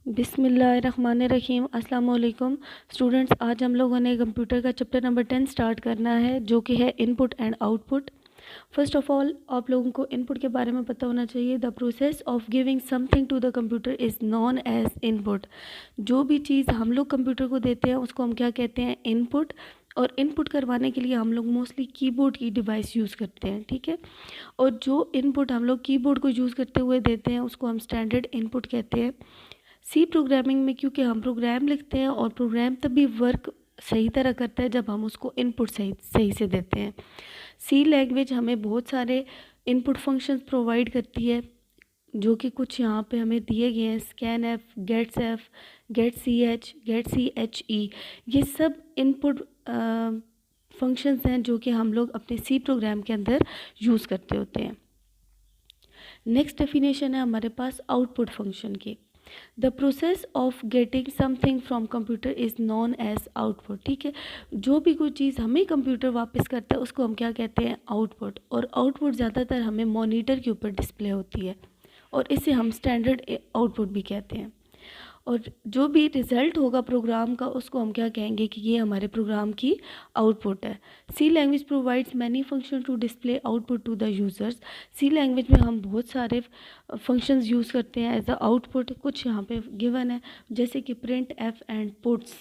बिस्मिल्लाहिर्रहमानिर्रहीम। अस्सलाम वालेकुम स्टूडेंट्स, आज हम लोगों ने कंप्यूटर का चैप्टर नंबर 10 स्टार्ट करना है, जो कि है input and output. First of all आप लोगों को इनपुट के बारे में पता होना चाहिए। The process of giving something to the computer is known as input. जो भी चीज़ हम लोग कंप्यूटर को देते हैं उसको हम क्या कहते हैं? इनपुट। और इनपुट करवाने के लिए हम लोग मोस्टली कीबोर्ड की डिवाइस यूज़ करते हैं, ठीक है। और जो इनपुट हम लोग कीबोर्ड को यूज़ करते हुए देते हैं उसको हम स्टैंडर्ड इनपुट कहते हैं। सी प्रोग्रामिंग में क्योंकि हम प्रोग्राम लिखते हैं और प्रोग्राम तभी वर्क सही तरह करता है जब हम उसको इनपुट सही सही से देते हैं। सी लैंग्वेज हमें बहुत सारे इनपुट फंक्शंस प्रोवाइड करती है, जो कि कुछ यहाँ पे हमें दिए गए हैं। Scan F, gets F, get C H, get C H E, ये सब इनपुट फंक्शंस हैं जो कि हम लोग अपने सी प्रोग्राम के अंदर यूज़ करते होते हैं। नेक्स्ट डेफिनेशन है हमारे पास आउटपुट फंक्शन की। The process of getting something from computer is known as output, ठीक है। जो भी कोई चीज़ हमें कंप्यूटर वापस करता है उसको हम क्या कहते हैं? आउटपुट। और आउटपुट ज़्यादातर हमें मॉनिटर के ऊपर डिस्प्ले होती है और इसे हम स्टैंडर्ड आउटपुट भी कहते हैं। और जो भी रिज़ल्ट होगा प्रोग्राम का उसको हम क्या कहेंगे कि ये हमारे प्रोग्राम की आउटपुट है। C language provides many function to display output to the users. C language में हम बहुत सारे फंक्शंस यूज़ करते हैं एज अ आउटपुट। कुछ यहाँ पे गिवन है, जैसे कि प्रिंट एफ एंड पुट्स।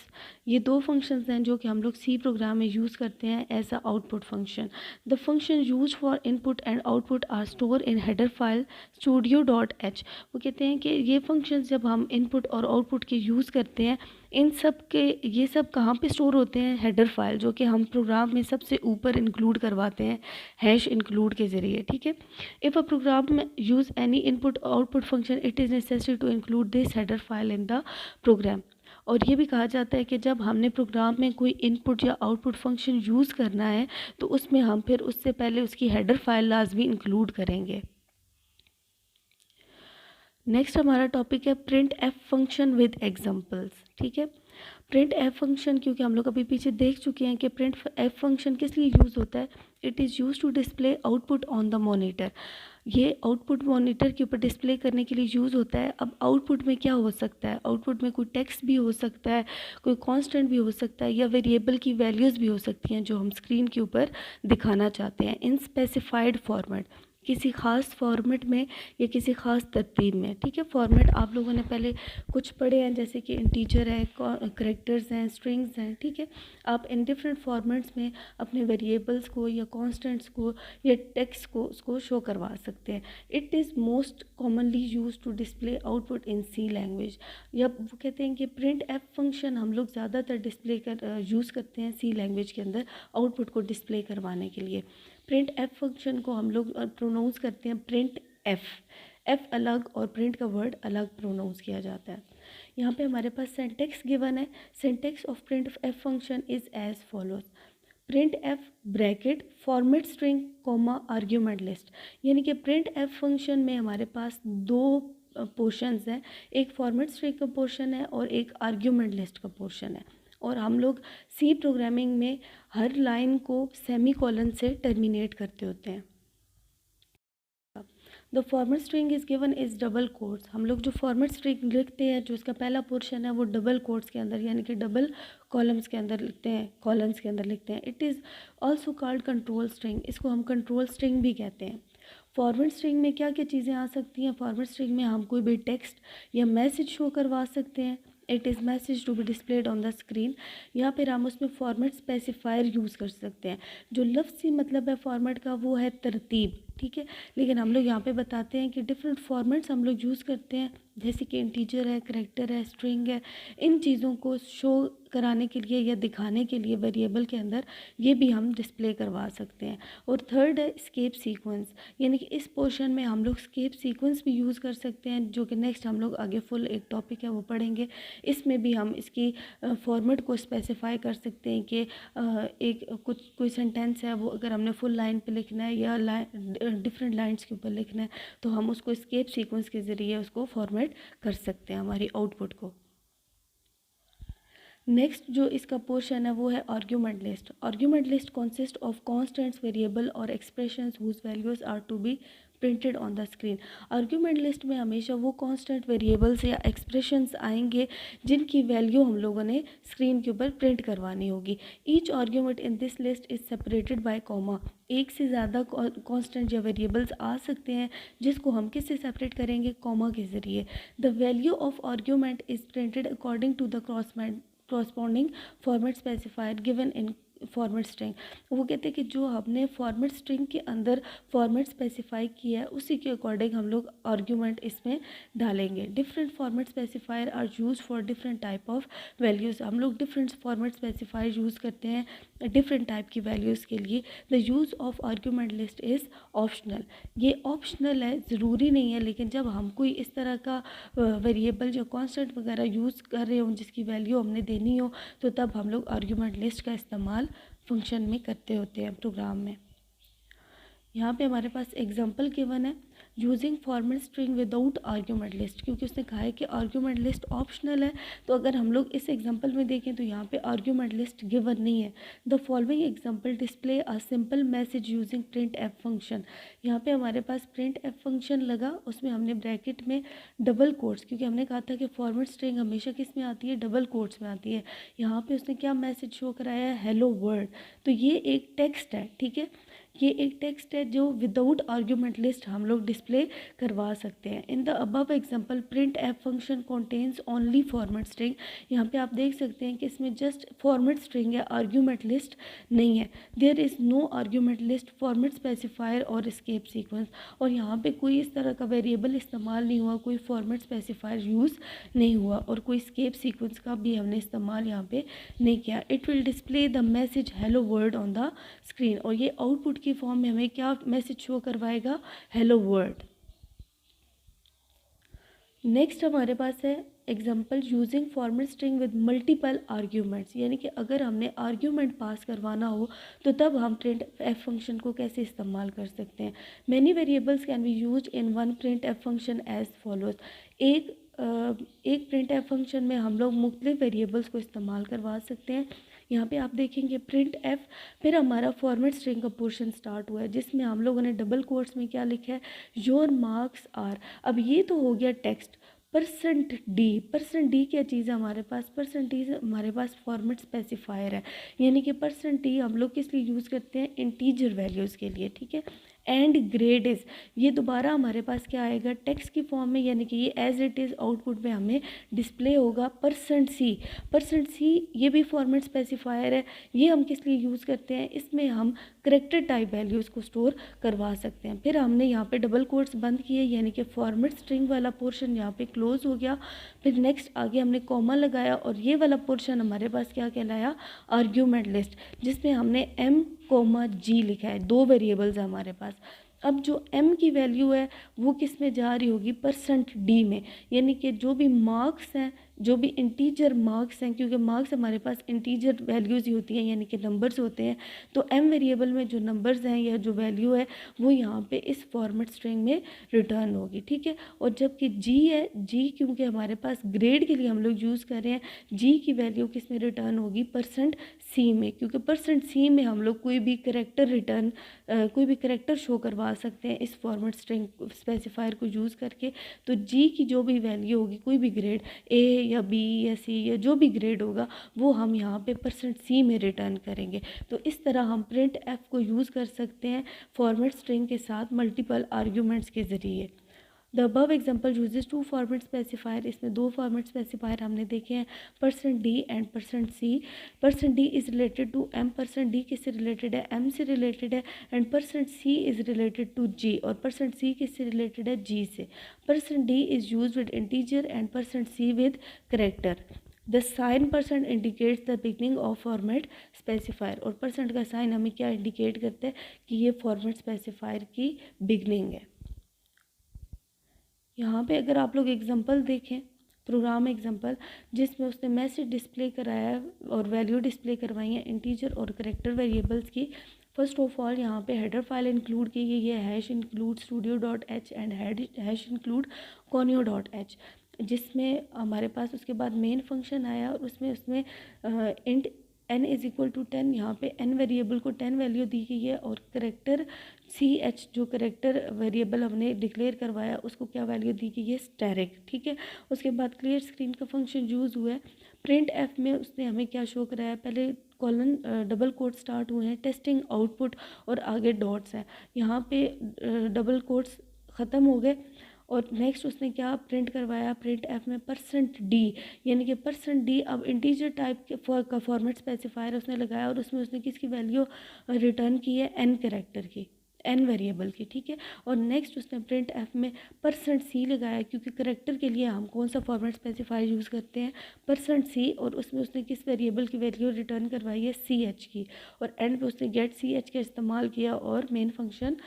ये दो फंक्शंस हैं जो कि हम लोग सी प्रोग्राम में यूज़ करते हैं as a output function. The function use for input and output are store in header file studio.h। वो कहते हैं कि ये फंक्शंस जब हम इनपुट और आउटपुट के यूज़ करते हैं, इन सब के ये सब कहाँ पे स्टोर होते हैं? हेडर फाइल, जो कि हम प्रोग्राम में सबसे ऊपर इंक्लूड करवाते हैं हैश इंक्लूड के ज़रिए, ठीक है। इफ़ अ प्रोग्राम में use any input output function it is necessary to include this header file in the program. और ये भी कहा जाता है कि जब हमने प्रोग्राम में कोई इनपुट या आउटपुट फंक्शन यूज़ करना है तो उसमें हम फिर उससे पहले उसकी हेडर फाइल लाजमी इंक्लूड करेंगे। नेक्स्ट हमारा टॉपिक है print F function with examples, ठीक है। प्रिंट एफ फंक्शन क्योंकि हम लोग अभी पीछे देख चुके हैं कि प्रिंट एफ फंक्शन किस लिए यूज़ होता है। It is use to display output on the monitor. ये आउटपुट मॉनिटर के ऊपर डिस्प्ले करने के लिए यूज़ होता है। अब आउटपुट में क्या हो सकता है? आउटपुट में कोई टेक्स्ट भी हो सकता है, कोई कांस्टेंट भी हो सकता है, या वेरिएबल की वैल्यूज़ भी हो सकती हैं जो हम स्क्रीन के ऊपर दिखाना चाहते हैं इन स्पेसिफाइड फॉर्मेट, किसी ख़ास फॉर्मेट में या किसी ख़ास तरतीब में, ठीक है। फॉर्मेट आप लोगों ने पहले कुछ पढ़े हैं, जैसे कि इंटीजर है, करैक्टर्स हैं, स्ट्रिंग्स हैं, ठीक है। आप इन डिफरेंट फॉर्मेट्स में अपने वेरिएबल्स को या कांस्टेंट्स को या टेक्स्ट को उसको शो करवा सकते हैं। It is most commonly use to display output in C language. या वो कहते हैं कि प्रिंट एफ फंक्शन हम लोग ज़्यादातर डिस्प्ले कर यूज़ करते हैं सी लैंग्वेज के अंदर आउटपुट को डिस्प्ले करवाने के लिए। प्रिंट एफ फंक्शन को हम लोग प्रोनाउंस करते हैं प्रिंट एफ। एफ अलग और प्रिंट का वर्ड अलग प्रोनाउंस किया जाता है। यहाँ पे हमारे पास सिंटेक्स गिवन है। Syntax of print F function is as follows. Print F bracket format string comma argument list. यानी कि प्रिंट एफ फंक्शन में हमारे पास दो पोर्शंस हैं, एक फॉर्मेट स्ट्रिंग का पोर्शन है और एक आर्ग्यूमेंट लिस्ट का पोर्शन है। और हम लोग सी प्रोग्रामिंग में हर लाइन को सेमी कॉलन से टर्मिनेट करते होते हैं। The format string is given is double quotes. हम लोग जो फॉर्मेट स्ट्रिंग लिखते हैं, जो इसका पहला पोर्शन है वो डबल कोट्स के अंदर यानी कि डबल कॉलम्स के अंदर लिखते हैं, कॉलम्स के अंदर लिखते हैं। It is also called control string. इसको हम कंट्रोल स्ट्रिंग भी कहते हैं। फॉर्मेट स्ट्रिंग में क्या क्या चीज़ें आ सकती हैं? फॉर्मेट स्ट्रिंग में हम कोई भी टेक्स्ट या मैसेज शो करवा सकते हैं। It is message to be displayed on the screen. या फिर हम उसमें फॉर्मेट स्पेसिफायर यूज़ कर सकते हैं। जो लफ्ज़ी मतलब है फॉर्मेट का वो है तरतीब, ठीक है। लेकिन हम लोग यहाँ पे बताते हैं कि डिफरेंट फॉर्मेट्स हम लोग यूज़ करते हैं, जैसे कि इंटीजर है, करैक्टर है, स्ट्रिंग है। इन चीज़ों को शो कराने के लिए या दिखाने के लिए वेरिएबल के अंदर ये भी हम डिस्प्ले करवा सकते हैं। और थर्ड है स्केप सीक्वेंस, यानी कि इस पोर्शन में हम लोग स्केप सीक्वेंस भी यूज़ कर सकते हैं, जो कि नेक्स्ट हम लोग आगे फुल एक टॉपिक है वो पढ़ेंगे। इसमें भी हम इसकी फॉर्मेट को स्पेसिफाई कर सकते हैं कि एक कुछ कोई सेंटेंस है वो अगर हमने फुल लाइन पे लिखना है या डिफरेंट लाइंस के ऊपर लिखना है तो हम उसको स्केप सीक्वेंस के ज़रिए उसको फॉर्मेट कर सकते हैं हमारी आउटपुट को। नेक्स्ट जो इसका पोर्शन है वो है argument list. Argument list consist of constants, variable और expressions whose values are to be printed on the screen. Argument list में हमेशा वो कांस्टेंट वेरिएबल्स या एक्सप्रेशंस आएंगे जिनकी वैल्यू हम लोगों ने स्क्रीन के ऊपर प्रिंट करवानी होगी. Each argument in this list is separated by comma. एक से ज़्यादा कांस्टेंट या वेरिएबल्स आ सकते हैं जिसको हम किससे सेपरेट करेंगे, कॉमा के ज़रिए. The value of argument is printed according to the corresponding format specifier given in format string. वो कहते हैं कि जो हमने फॉर्मेट स्ट्रिंग के अंदर फॉर्मेट स्पेसिफाई किया है उसी के अकॉर्डिंग हम लोग आर्ग्यूमेंट इसमें डालेंगे. Different format specifier are use for different type of values. हम लोग डिफरेंट फॉर्मेट स्पेसिफायर यूज़ करते हैं डिफरेंट टाइप की वैल्यूज़ के लिए. The use of argument list is optional. ये ऑप्शनल है, ज़रूरी नहीं है, लेकिन जब हम कोई इस तरह का वेरिएबल या कॉन्स्टेंट वगैरह यूज़ कर रहे हो जिसकी वैल्यू हमने देनी हो तो तब हम लोग आर्ग्यूमेंट लिस्ट का इस्तेमाल फंक्शन में करते होते हैं प्रोग्राम में. यहाँ पे हमारे पास एग्जांपल गिवन है using format string without argument list, क्योंकि उसने कहा है कि आर्ग्यूमेंट लिस्ट ऑप्शनल है. तो अगर हम लोग इस एग्जांपल में देखें तो यहाँ पे आर्ग्यूमेंट लिस्ट गिवन नहीं है. The following example display a simple message using print F function. यहाँ पे हमारे पास प्रिंट एफ फंक्शन लगा, उसमें हमने ब्रैकेट में डबल कोट्स, क्योंकि हमने कहा था कि फॉर्मेट स्ट्रिंग हमेशा किस में आती है, डबल कोट्स में आती है. यहाँ पे उसने क्या मैसेज शो कराया है, हेलो वर्ल्ड. तो ये एक टेक्स्ट है, ठीक है, ये एक टेक्स्ट है जो विदाउट आर्ग्यूमेंट लिस्ट हम लोग डिस्प्ले करवा सकते हैं. In the above example print F function contains only format string. यहाँ पे आप देख सकते हैं कि इसमें जस्ट फॉर्मेट स्ट्रिंग है, आर्ग्यूमेंट लिस्ट नहीं है. There is no argument list, format specifier और एस्केप सीक्वेंस. और यहाँ पे कोई इस तरह का वेरिएबल इस्तेमाल नहीं हुआ, कोई फॉर्मेट स्पेसिफायर यूज़ नहीं हुआ और कोई एस्केप सीक्वेंस का भी हमने इस्तेमाल यहाँ पे नहीं किया. It will display the message hello world on the screen. और ये आउटपुट की फॉर्म में हमें क्या मैसेज शो करवाएगा, हेलो वर्ल्ड. नेक्स्ट हमारे पास है example using format string with multiple arguments. यानी कि अगर हमने आर्ग्यूमेंट पास करवाना हो तो तब हम प्रिंट एफ फंक्शन को कैसे इस्तेमाल कर सकते हैं. Many variables can be used in one print F function as follows. एक प्रिंट एफ फंक्शन में हम लोग मुख्तलिफ वेरिएबल्स को इस्तेमाल करवा सकते हैं. यहाँ पे आप देखेंगे प्रिंट एफ, फिर हमारा फॉर्मेट स्ट्रिंग का पोर्शन स्टार्ट हुआ है जिसमें हम लोगों ने डबल कोट्स में क्या लिखा है, योर मार्क्स आर. अब ये तो हो गया टेक्स्ट. परसेंट डी क्या चीज़ है हमारे पास, परसेंट डी हमारे पास फॉर्मेट स्पेसिफायर है. यानी कि परसेंट डी हम लोग किस लिए यूज़ करते हैं, इंटीजर वैल्यूज़ के लिए, ठीक है. एंड ग्रेड इज़, ये दोबारा हमारे पास क्या आएगा, टेक्स्ट की फॉर्म में, यानी कि ये एज इट इज़ आउटपुट में हमें डिस्प्ले होगा. परसेंट सी ये भी फॉर्मेट स्पेसिफायर है. ये हम किस लिए यूज़ करते हैं, इसमें हम करेक्टर टाइप वैल्यूज़ को स्टोर करवा सकते हैं. फिर हमने यहाँ पे डबल कोट्स बंद किए, यानी कि फॉर्मेट स्ट्रिंग वाला पोर्शन यहाँ पे क्लोज हो गया. फिर नेक्स्ट आगे हमने कॉमा लगाया और ये वाला पोर्शन हमारे पास क्या कहलाया, आर्ग्यूमेंट लिस्ट, जिसमें हमने एम कोमा जी लिखा है. दो वेरिएबल्स है हमारे पास. अब जो m की वैल्यू है वो किस में जा रही होगी, परसेंट डी में. यानी कि जो भी मार्क्स हैं, जो भी इंटीजर मार्क्स हैं, क्योंकि मार्क्स हमारे पास इंटीजर वैल्यूज़ ही होती हैं, यानी कि नंबर्स होते हैं. तो m वेरिएबल में जो नंबर्स हैं या जो वैल्यू है वो यहाँ पे इस फॉर्मेट स्ट्रिंग में रिटर्न होगी, ठीक है. और जबकि g है, g क्योंकि हमारे पास ग्रेड के लिए हम लोग यूज़ कर रहे हैं, g की वैल्यू किस में रिटर्न होगी, परसेंट सी में. क्योंकि परसेंट सी में हम लोग कोई भी करेक्टर रिटर्न कोई भी करेक्टर शो करवा सकते हैं इस फॉर्मेट स्ट्रिंग स्पेसिफायर को यूज़ करके. तो जी की जो भी वैल्यू होगी, कोई भी ग्रेड ए या बी या सी या जो भी ग्रेड होगा वो हम यहाँ पे परसेंट सी में रिटर्न करेंगे. तो इस तरह हम प्रिंट एफ को यूज़ कर सकते हैं फॉर्मेट स्ट्रिंग के साथ मल्टीपल आर्ग्यूमेंट्स के ज़रिए. The above example uses two format specifier. इसमें दो फॉर्मेट स्पेसिफायर हमने देखे हैं, percent d and percent c. Percent d is related to m. Percent d किससे रिलेटेड है, एम से रिलेटेड है. And percent c is related to g. और परसेंट सी किससे रिलेटेड है, जी से. Percent d is use with integer and percent c with character. The sign percent indicates the beginning of format specifier. और percent का sign हमें क्या indicate करता है कि ये फॉर्मेट स्पेसिफायर की बिगनिंग है. यहाँ पे अगर आप लोग एग्जांपल देखें, प्रोग्राम एग्जांपल जिसमें उसने मैसेज डिस्प्ले कराया है और वैल्यू डिस्प्ले करवाई है इंटीजर और करेक्टर वेरिएबल्स की. फर्स्ट ऑफ ऑल यहाँ पे हेडर फाइल इंक्लूड की गई है, hash include studio.h and hash include conio.h, जिसमें हमारे पास उसके बाद मेन फंक्शन आया और उसमें int n is equal to 10, यहाँ पे n वेरिएबल को 10 वैल्यू दी गई है और करेक्टर CH जो करेक्टर वेरिएबल हमने डिक्लेयर करवाया उसको क्या वैल्यू दी गई है, स्टैरिक। ठीक है, उसके बाद क्लियर स्क्रीन का फंक्शन यूज़ हुआ है। प्रिंट एफ में उसने हमें क्या शो कराया, पहले कॉलन डबल कोट स्टार्ट हुए हैं, टेस्टिंग आउटपुट और आगे डॉट्स हैं। यहाँ पे डबल कोट्स ख़त्म हो गए और नेक्स्ट उसने क्या प्रिंट करवाया, प्रिंट एफ में %d, यानी कि %d अब इंटीजर टाइप के का फॉर्मेट स्पेसिफायर उसने लगाया और उसमें उसने किसकी वैल्यू रिटर्न की है, n कैरेक्टर की, n वेरिएबल की। ठीक है, और नेक्स्ट उसने प्रिंट एफ में %c लगाया, क्योंकि करेक्टर के लिए हम कौन सा फॉर्मेट स्पेसिफायर यूज़ करते हैं, %c, और उसमें उसने किस वेरिएबल की वैल्यू रिटर्न करवाई है, ch की, और एंड पे उसने गेट ch का इस्तेमाल किया और मेन फंक्शन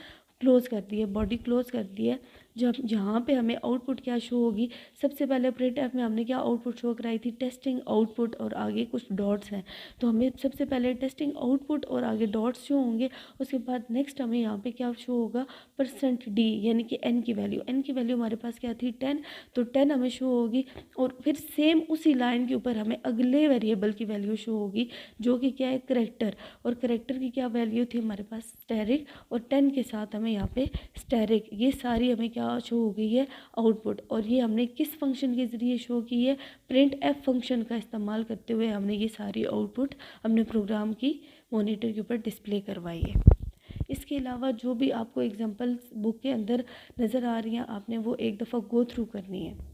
क्लोज़ कर दिया, बॉडी क्लोज़ कर दिया। जब जहाँ पे हमें आउटपुट क्या शो होगी, सबसे पहले प्रिंट एफ में हमने क्या आउटपुट शो कराई थी, टेस्टिंग आउटपुट और आगे कुछ डॉट्स हैं, तो हमें सबसे पहले टेस्टिंग आउटपुट और आगे डॉट्स शो होंगे। उसके बाद नेक्स्ट हमें यहाँ पे क्या शो होगा, %d, यानी कि n की वैल्यू हमारे पास क्या थी, 10, तो 10 हमें शो होगी। और फिर सेम उसी लाइन के ऊपर हमें अगले वेरिएबल की वैल्यू शो होगी जो कि क्या है, करेक्टर, और करेक्टर की क्या वैल्यू थी हमारे पास, स्टैरिक, और 10 के साथ हमें यहाँ पे स्टैरिक, ये सारी हमें क्या शो हो गई है आउटपुट। और ये हमने किस फंक्शन के ज़रिए शो की है, प्रिंट एफ फंक्शन का इस्तेमाल करते हुए हमने ये सारी आउटपुट अपने प्रोग्राम की मॉनिटर के ऊपर डिस्प्ले करवाई है। इसके अलावा जो भी आपको एग्जांपल्स बुक के अंदर नज़र आ रही हैं, आपने वो एक दफ़ा गो थ्रू करनी है।